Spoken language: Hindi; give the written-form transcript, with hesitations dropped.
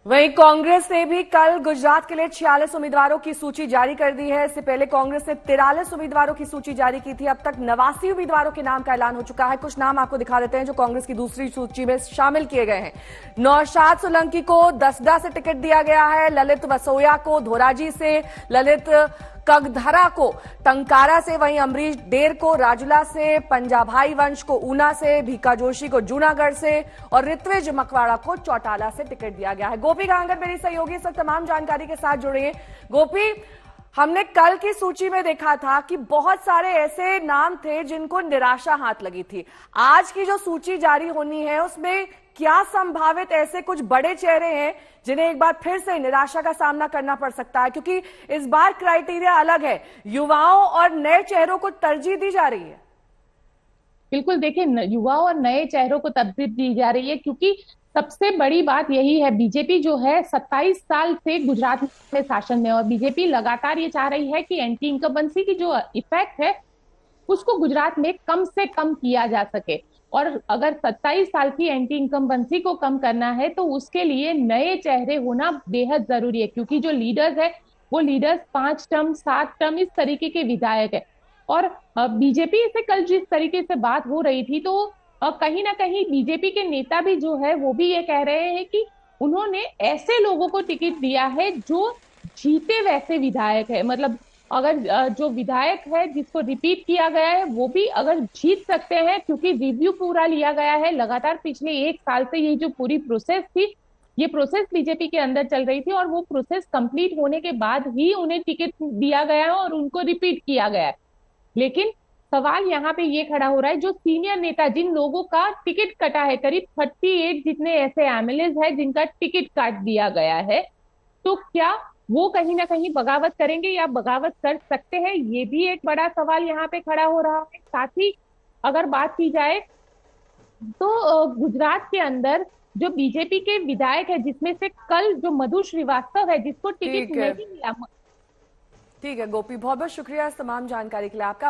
वहीं कांग्रेस ने भी कल गुजरात के लिए 46 उम्मीदवारों की सूची जारी कर दी है। इससे पहले कांग्रेस ने 43 उम्मीदवारों की सूची जारी की थी। अब तक 89 उम्मीदवारों के नाम का ऐलान हो चुका है। कुछ नाम आपको दिखा देते हैं जो कांग्रेस की दूसरी सूची में शामिल किए गए हैं। नौशाद सोलंकी को दसदा से टिकट दिया गया है, ललित वसोया को धोराजी से, ललित कगधरा को टंकारा से, वहीं अमरीश डेर को राजुला से, पंजाभाई वंश को ऊना से, भीका जोशी को जूनागढ़ से और ऋत्विज मकवाड़ा को चौटाला से टिकट दिया गया है। गोपी गांगर मेरी सहयोगी इस वक्त तमाम जानकारी के साथ जुड़े हैं। गोपी, हमने कल की सूची में देखा था कि बहुत सारे ऐसे नाम थे जिनको निराशा हाथ लगी थी। आज की जो सूची जारी होनी है उसमें क्या संभावित ऐसे कुछ बड़े चेहरे हैं जिन्हें एक बार फिर से निराशा का सामना करना पड़ सकता है, क्योंकि इस बार क्राइटेरिया अलग है, युवाओं और नए चेहरों को तरजीह दी जा रही है। बिल्कुल, देखिए युवाओं और नए चेहरों को तरजीह दी जा रही है क्योंकि सबसे बड़ी बात यही है, बीजेपी जो है 27 साल से गुजरात में शासन में, और बीजेपी लगातार ये चाह रही है कि एंटी इनकम्बेंसी की जो इफेक्ट है उसको गुजरात में कम से कम किया जा सके। और अगर 27 साल की एंटी इनकम्बेंसी को कम करना है तो उसके लिए नए चेहरे होना बेहद जरूरी है, क्योंकि जो लीडर्स है वो लीडर्स 5 टर्म 7 टर्म इस तरीके के विधायक है। और बीजेपी से कल जिस तरीके से बात हो रही थी तो कहीं ना कहीं बीजेपी के नेता भी जो है वो भी ये कह रहे हैं कि उन्होंने ऐसे लोगों को टिकट दिया है जो जीते वैसे विधायक है। मतलब अगर जो विधायक है जिसको रिपीट किया गया है वो भी अगर जीत सकते हैं, क्योंकि रिव्यू पूरा लिया गया है लगातार पिछले 1 साल से। ये जो पूरी प्रोसेस थी, ये प्रोसेस बीजेपी के अंदर चल रही थी और वो प्रोसेस कंप्लीट होने के बाद ही उन्हें टिकट दिया गया है और उनको रिपीट किया गया है। लेकिन सवाल यहाँ पे ये खड़ा हो रहा है, जो सीनियर नेता जिन लोगों का टिकट कटा है, करीब 38 जितने ऐसे एमएलए है जिनका टिकट काट दिया गया है, तो क्या वो कहीं ना कहीं बगावत करेंगे या बगावत कर सकते हैं, ये भी एक बड़ा सवाल यहाँ पे खड़ा हो रहा है। साथ ही अगर बात की जाए तो गुजरात के अंदर जो बीजेपी के विधायक है, जिसमें से कल जो मधु श्रीवास्तव है जिसको टिकट ठीक है, नहीं मिला। ठीक है गोपी, बहुत बहुत शुक्रिया इस तमाम जानकारी के लिए आपका।